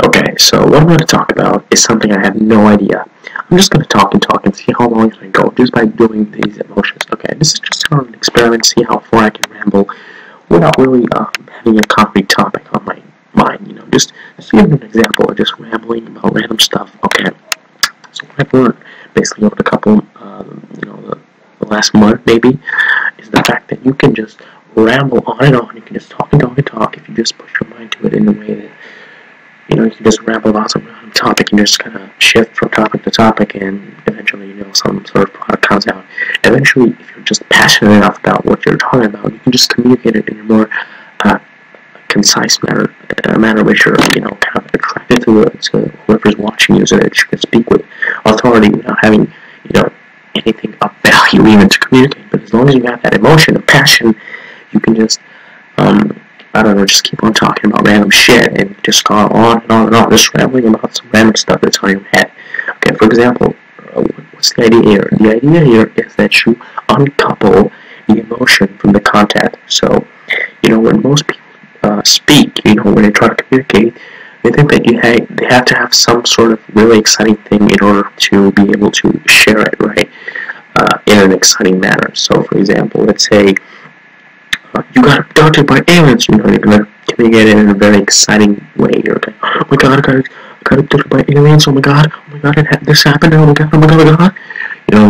Okay, so what I'm going to talk about is something I have no idea. I'm just going to talk and see how long I can go just by doing these emotions. Okay, this is just sort of an experiment, see how far I can ramble without really having a concrete topic on my mind. Just give an example of just rambling about random stuff. Okay, so what I've learned basically over the couple, the last month maybe, is the fact that you can just ramble on and on. You can just talk and talk and talk if you just push your mind to it in a way that you can just ramble about some random topic and just kind of shift from topic to topic, and eventually, some sort of product comes out. Eventually, if you're just passionate enough about what you're talking about, you can just communicate it in a more concise manner, a manner which you're, kind of attracted to whoever's watching you, so that you can speak with authority without having, anything of value even to communicate. But as long as you have that emotion of passion, you can just, I don't know, just keep on talking about random shit and just go on and on and on, just rambling about some random stuff that's on your head. Okay, for example, what's the idea here? The idea here is that you uncouple the emotion from the content. So, when most people speak, when they try to communicate, they think that they have to have some sort of really exciting thing in order to be able to share it, right, in an exciting manner. So, for example, let's say you got abducted by aliens. You're going to communicate it in a very exciting way. You're like, oh my god, I got abducted by aliens. Oh my god, this happened. Oh my god, oh my god, oh my god.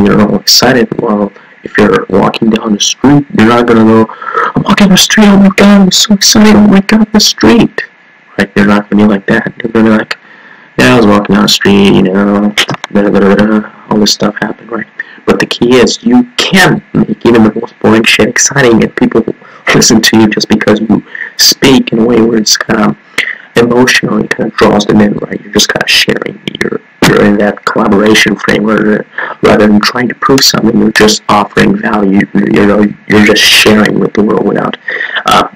You're all excited. Well, if you're walking down the street, you're not going to go, I'm walking down the street. Oh my god, I'm so excited. Oh my god, the street. Right? You're not going to be like that. You're going to be like, yeah, I was walking down the street, all this stuff happened, right? But the key is you can make even the most boring shit exciting, and people listen to you just because you speak in a way where it's kind of emotional and kind of draws them in, right? You're just kind of sharing. You're in that collaboration frame rather than trying to prove something. You're just offering value. You're just sharing with the world without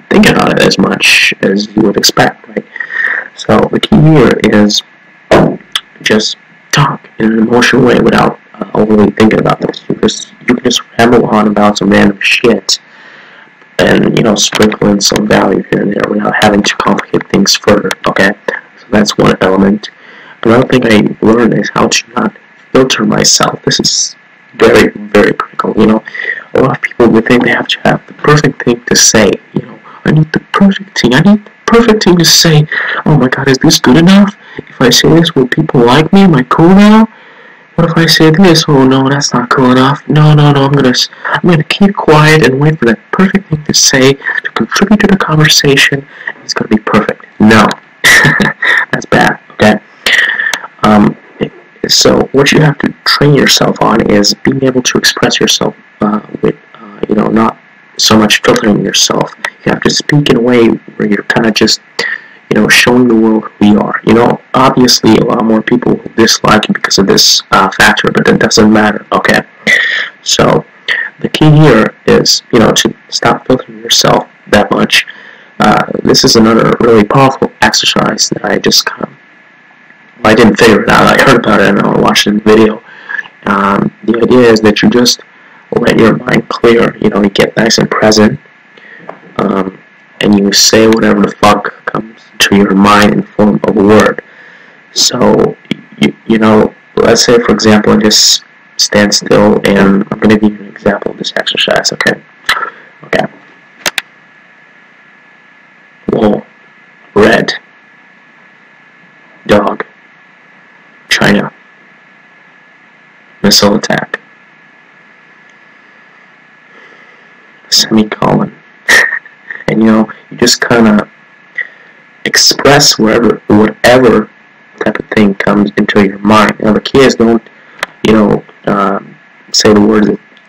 thinking about it as much as you would expect, right? So the key here is just talk in an emotional way without overly thinking about this. You can just ramble on about some random shit and sprinkle in some value here and there without having to complicate things further. Okay, so that's one element. Another thing I learned is how to not filter myself. This is very, very critical. A lot of people would think they have to have the perfect thing to say. I need the perfect thing. I need the perfect thing to say. Oh my god, is this good enough? If I say this, will people like me? Am I cool now? What if I say this? Oh no, that's not cool enough. No, I'm gonna keep quiet and wait for that perfect thing to say to contribute to the conversation. And it's gonna be perfect. No, that's bad. Okay. So what you have to train yourself on is being able to express yourself with, not so much filtering yourself. You have to speak in a way where you're kind of just, showing the world who you are. Obviously a lot more people dislike you because of this factor, but that doesn't matter, okay? So the key here is, to stop filtering yourself that much. This is another really powerful exercise that I just I didn't figure it out. I heard about it and I watched it in the video. The idea is that you just let your mind clear. You get nice and present, and you say whatever the fuck comes to your mind in the form of a word. So, let's say, for example, I just stand still, and I'm going to give you an example of this exercise, okay? Okay. Wall. Red. Dog. China. Missile attack. Semicolon. And you just kind of express whatever type of thing comes into your mind. Now the key is don't, say the words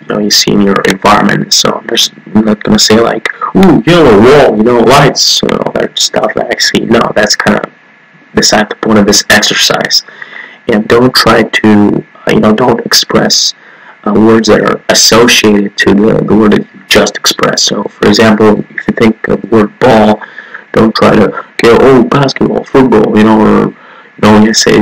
that you see in your environment. So I'm not gonna say like, ooh, yellow wall, lights, all that stuff that I see. No, that's kind of beside the point of this exercise. And don't try to, don't express words that are associated to the word that you just expressed. So, for example, if you think of the word ball, don't try to go, basketball, football, or you say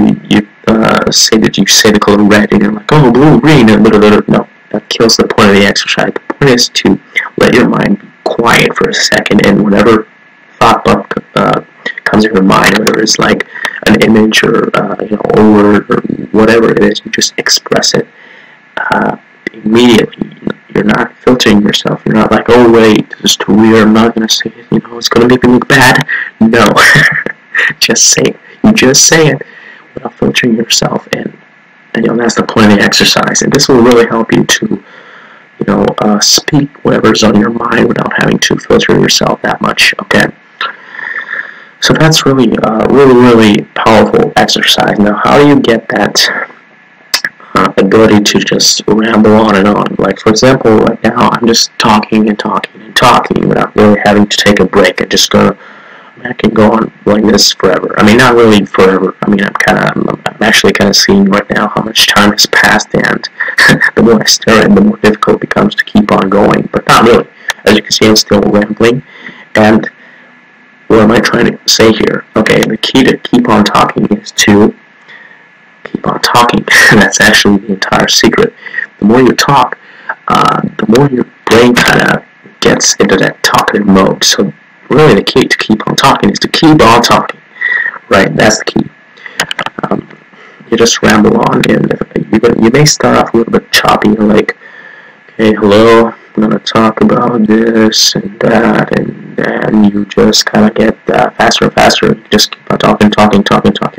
that you say the color red, and you're like, oh, blue, green, and no, that kills the point of the exercise. The point is to let your mind be quiet for a second, and whatever thought comes in your mind, whether it's like an image or a word or whatever it is, you just express it immediately. You're not filtering yourself. You're not like, oh wait, this is too weird, I'm not gonna say it, it's gonna make me look bad. No. Just say it. You just say it without filtering yourself, and that's the point of the exercise. And this will really help you to speak whatever's on your mind without having to filter yourself that much. Okay. So that's really, really powerful exercise. Now, how do you get that ability to just ramble on and on? Like, for example, right now, I'm just talking and talking and talking without really having to take a break. I can go on like this forever. I mean, not really forever. I mean, I'm actually kind of seeing right now how much time has passed, and the more I stare at it, the more difficult it becomes to keep on going. But not really. As you can see, I'm still rambling. And what am I trying to say here? Okay, the key to keep on talking is to keep on talking. That's actually the entire secret. The more you talk, the more your brain kind of gets into that talkative mode. So really the key to keep on talking is to keep on talking. Right, that's the key. You just ramble on, and you may start off a little bit choppy. You're like, okay, hello, I'm going to talk about this and that, and then you just kind of get faster and faster. You just keep on talking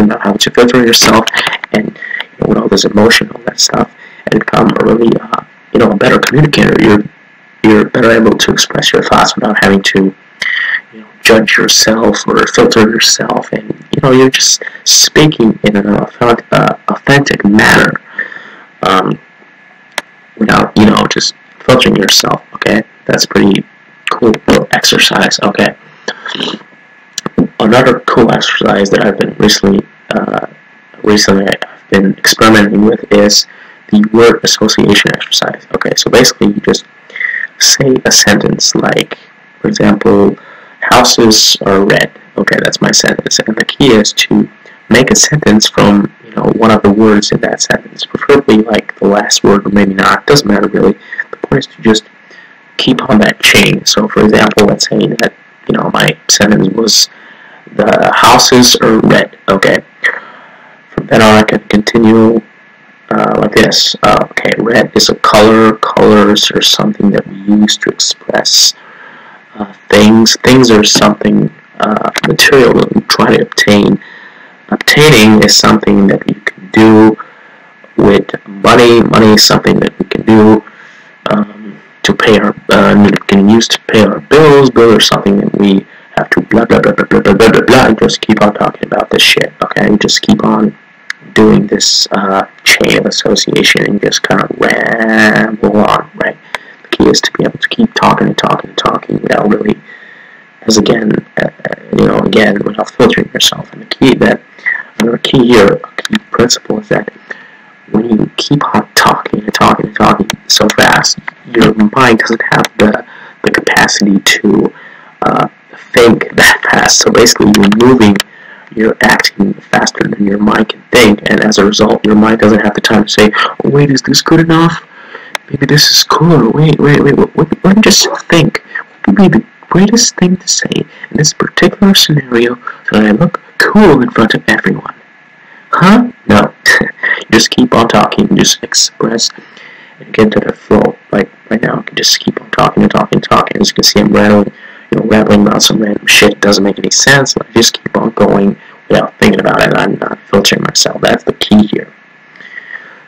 about how to filter yourself, and with all this emotion, all that stuff, and become a really, a better communicator. You're better able to express your thoughts without having to judge yourself or filter yourself, and you're just speaking in an authentic manner, without just filtering yourself. Okay, that's pretty cool little exercise. Okay, another cool exercise that I've been recently I've been experimenting with is the word association exercise. Okay, so basically you just say a sentence like, for example, houses are red. Okay, that's my sentence. And the key is to make a sentence from, one of the words in that sentence. Preferably like the last word, or maybe not. Doesn't matter really. The point is to just keep on that chain. So, for example, let's say that, my sentence was, the houses are red. Okay. From then on, I can continue like this. Okay, red is a color. Colors are something that we use to express things. Things are something, material that we try to obtain. Obtaining is something that you can do with money. Money is something that we can do to pay our, can use to pay our bills. Bills are something that we have to blah blah blah blah blah blah blah blah. And just keep on talking about this shit. Okay, and just keep on doing this chain of association and just kind of ramble on. Right. The key is to be able to keep talking and talking and talking without really, as again, without filtering yourself. And another key here, a key principle is that when you keep on talking and talking and talking so fast, your mind doesn't have the capacity to think that fast. So basically, you're acting faster than your mind can think, and as a result, your mind doesn't have the time to say, oh, wait, is this good enough? Maybe this is cooler. Wait, let me just think. What would be the greatest thing to say in this particular scenario so that I look cool in front of everyone? Huh? No. You just keep on talking, just express and get into the flow. Like right now, I can just keep on talking and talking and talking. As you can see, I'm rambling about some random shit. It doesn't make any sense, but I just keep on going without thinking about it. I'm not filtering myself. That's the key here.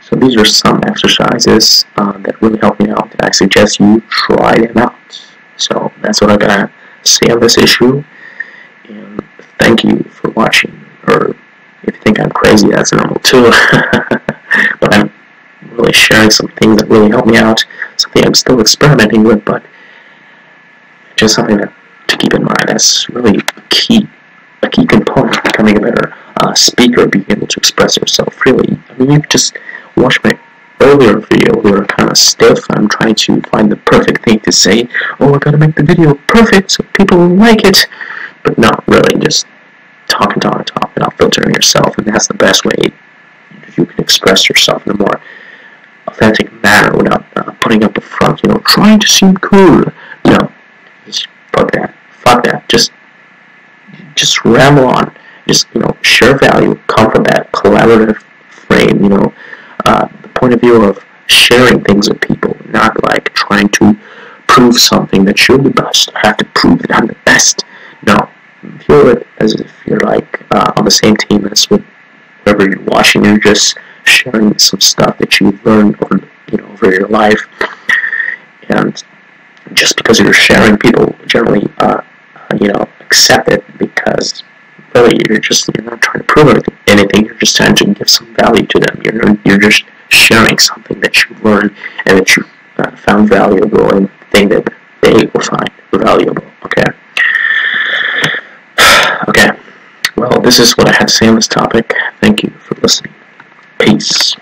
So these are some exercises that really help me out, and I suggest you try them out. So that's what I'm going to say on this issue, and thank you for watching. Or if you think I'm crazy, that's normal too. But I'm really sharing some things that really help me out, something I'm still experimenting with, but just something to keep in mind. That's really a key component of becoming a better speaker, being able to express yourself freely. I mean, you just watch my earlier video where I'm kind of stiff. I'm trying to find the perfect thing to say. Oh, I gotta make the video perfect so people will like it. But not really, just talk without filtering yourself, and that's the best way you can express yourself in a more authentic manner without putting up a front, trying to seem cool. No, just fuck that. Just ramble on just, share value, come from that collaborative frame, the point of view of sharing things with people, not like trying to prove something that you're the best. I have to prove that I'm the best. No, feel it as if you're like on the same team as with whoever you're watching. You're just sharing some stuff that you've learned over your life, and just because you're sharing, people generally accept it because really you're not trying to prove anything. You're just trying to give some value to them. You're just sharing something that you learned and that you found valuable and thing that they will find valuable. Okay. Okay. Well, this is what I had to say on this topic. Thank you for listening. Peace.